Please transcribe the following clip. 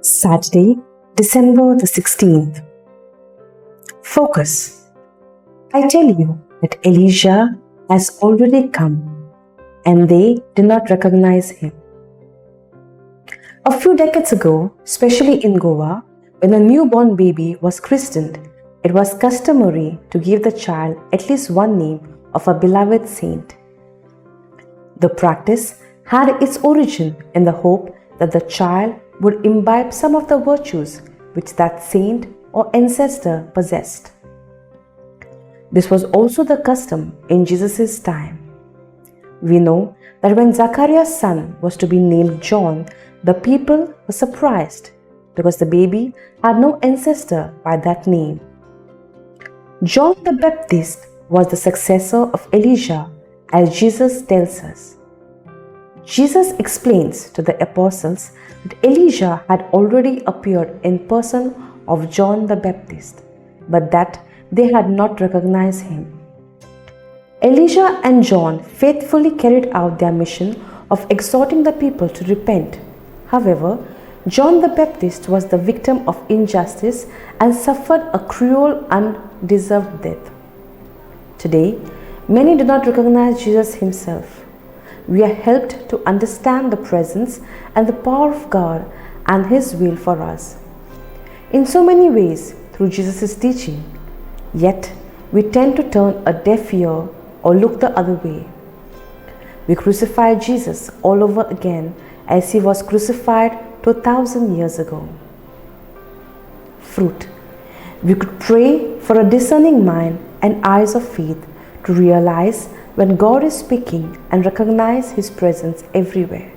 Saturday, December the 16th. Focus. I tell you that Elijah has already come, and they did not recognize him. A few decades ago, especially in Goa, when a newborn baby was christened, it was customary to give the child at least one name of a beloved saint. The practice had its origin in the hope that the child would imbibe some of the virtues which that saint or ancestor possessed. This was also the custom in Jesus' time. We know that when Zachariah's son was to be named John, the people were surprised because the baby had no ancestor by that name. John the Baptist was the successor of Elijah, as Jesus tells us. Jesus explains to the apostles that Elijah had already appeared in person of John the Baptist, but that they had not recognized him. Elijah and John faithfully carried out their mission of exhorting the people to repent. However, John the Baptist was the victim of injustice and suffered a cruel, undeserved death. Today, many do not recognize Jesus himself. We are helped to understand the presence and the power of God and His will for us in so many ways through Jesus' teaching. Yet, we tend to turn a deaf ear or look the other way. We crucify Jesus all over again as He was crucified 2,000 years ago. Fruit. We could pray for a discerning mind and eyes of faith to realize when God is speaking and recognize His presence everywhere.